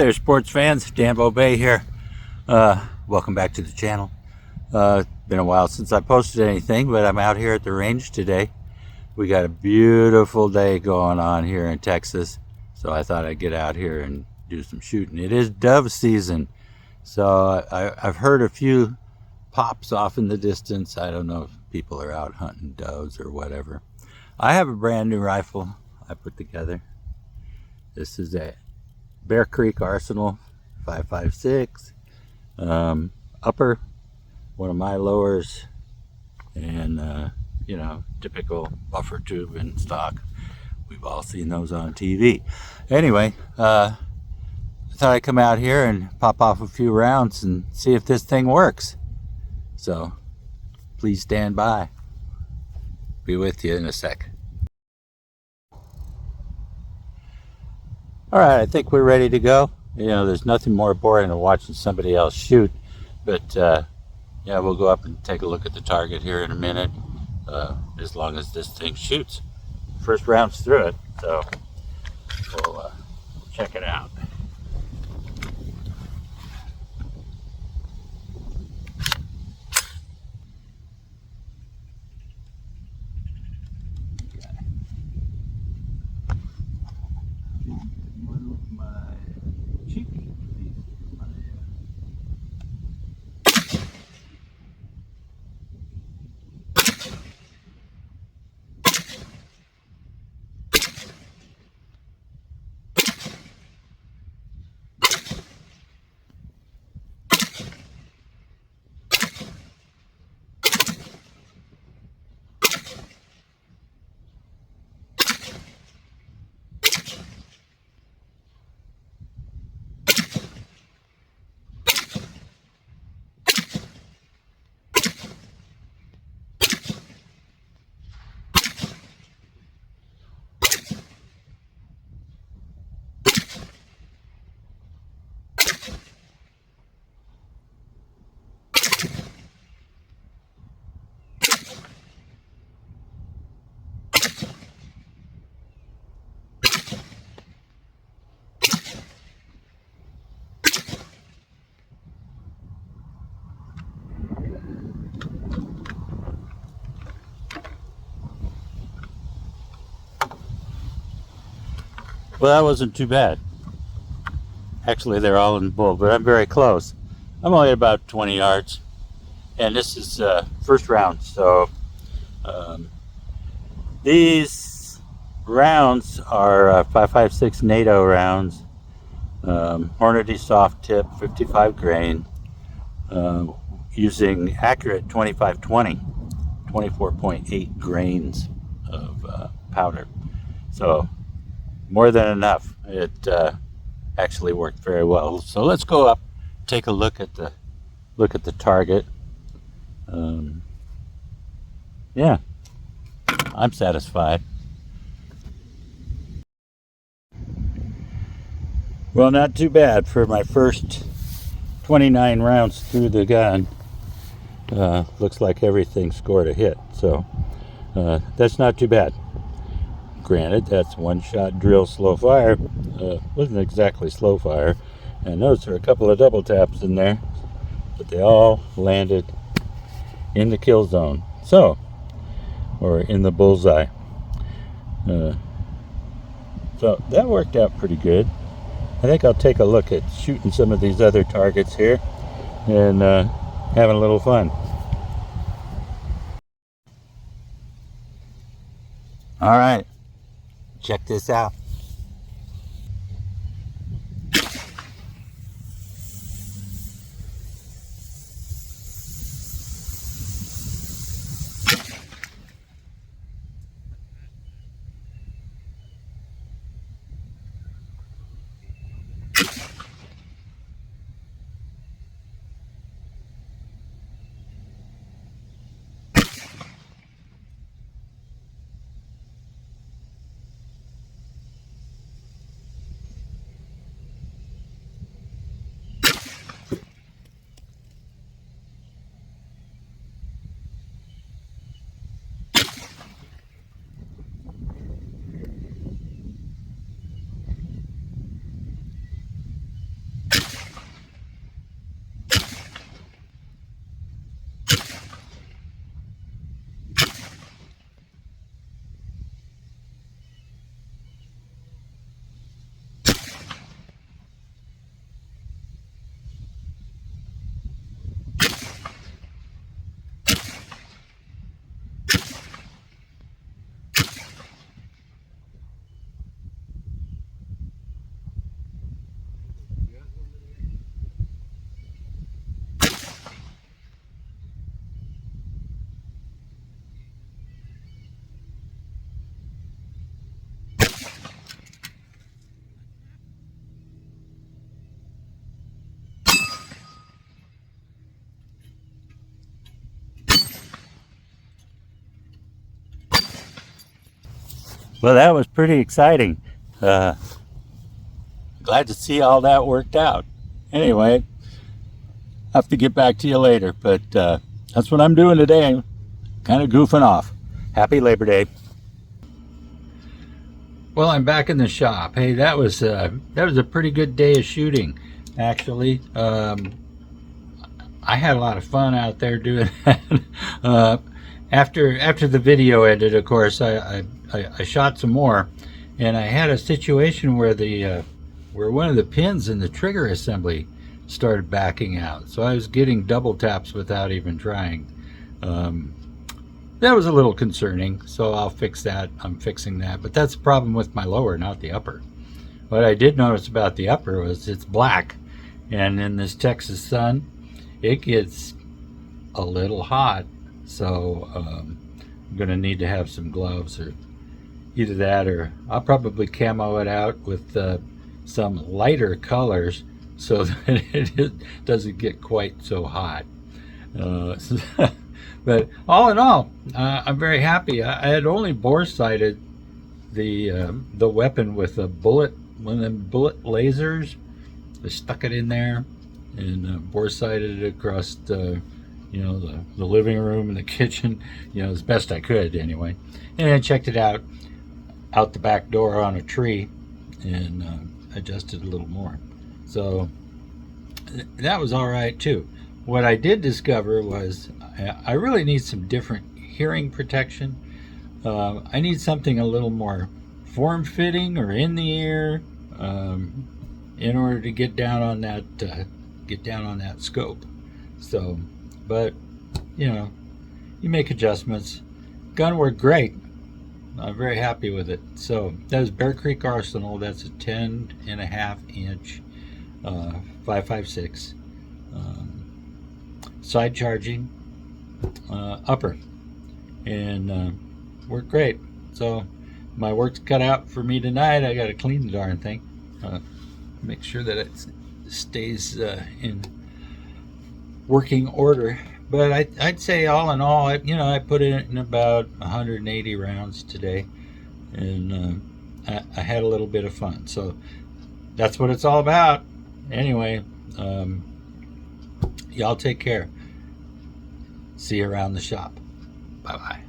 there, sports fans. Dan Bobay here. Welcome back to the channel. Been a while since I posted anything, but I'm out here at the range today. We got a beautiful day going on here in Texas, so I thought I'd get out here and do some shooting. It is dove season, so I've heard a few pops off in the distance. I don't know if people are out hunting doves or whatever. I have a brand new rifle I put together. This is a Bear Creek Arsenal 5.56 upper, one of my lowers, and you know, typical buffer tube in stock. We've all seen those on TV. Anyway, I thought I'd come out here and pop off a few rounds and see if this thing works. So please stand by. Be with you in a sec. All right, I think we're ready to go. You know, there's nothing more boring than watching somebody else shoot, but yeah, we'll go up and take a look at the target here in a minute, as long as this thing shoots. First round's through it, so we'll check it out. Well, that wasn't too bad. Actually, they're all in the bull, but I'm very close. I'm only about 20 yards, and this is first round. So these rounds are 5.56 NATO rounds, Hornady soft tip, 55 grain, using accurate 2520, 24.8 grains of powder. So more than enough. It actually worked very well. So let's go up, take a look at the target. Yeah, I'm satisfied. Well, not too bad for my first 29 rounds through the gun. Looks like everything scored a hit, so that's not too bad. Granted, that's one-shot drill slow fire. Wasn't exactly slow fire, and those are a couple of double taps in there, but they all landed in the kill zone, so, or in the bullseye. So that worked out pretty good. I think I'll take a look at shooting some of these other targets here and having a little fun. All right. Check this out. Well, that was pretty exciting. Glad to see all that worked out. Anyway, have to get back to you later, but that's what I'm doing today. Kind of goofing off. Happy Labor Day. Well, I'm back in the shop. Hey, that was a pretty good day of shooting, actually. I had a lot of fun out there doing that. After the video ended, of course, I shot some more, and I had a situation where where one of the pins in the trigger assembly started backing out. So I was getting double taps without even trying. That was a little concerning, so I'll fix that. I'm fixing that, but that's a problem with my lower, not the upper. What I did notice about the upper was it's black, and in this Texas sun, it gets a little hot, so I'm gonna need to have some gloves, or either that, or I'll probably camo it out with some lighter colors so that it doesn't get quite so hot. But all in all, I'm very happy. I had only bore sighted the weapon with a bullet, one of them bullet lasers. I stuck it in there and bore sighted it across the living room and the kitchen, as best I could anyway. And I checked it out the back door on a tree and adjusted a little more. So that was all right too. What I did discover was I really need some different hearing protection. I need something a little more form-fitting or in the ear in order to get down on that scope. So, but you make adjustments. Gun worked great. I'm very happy with it. So that was Bear Creek Arsenal. That's a 10.5 inch 5.56 side charging upper, and worked great. So my work's cut out for me tonight. I got to clean the darn thing, make sure that it stays in working order. But I'd say all in all, I put it in about 180 rounds today, and I had a little bit of fun. So that's what it's all about. Anyway, y'all take care. See you around the shop. Bye-bye.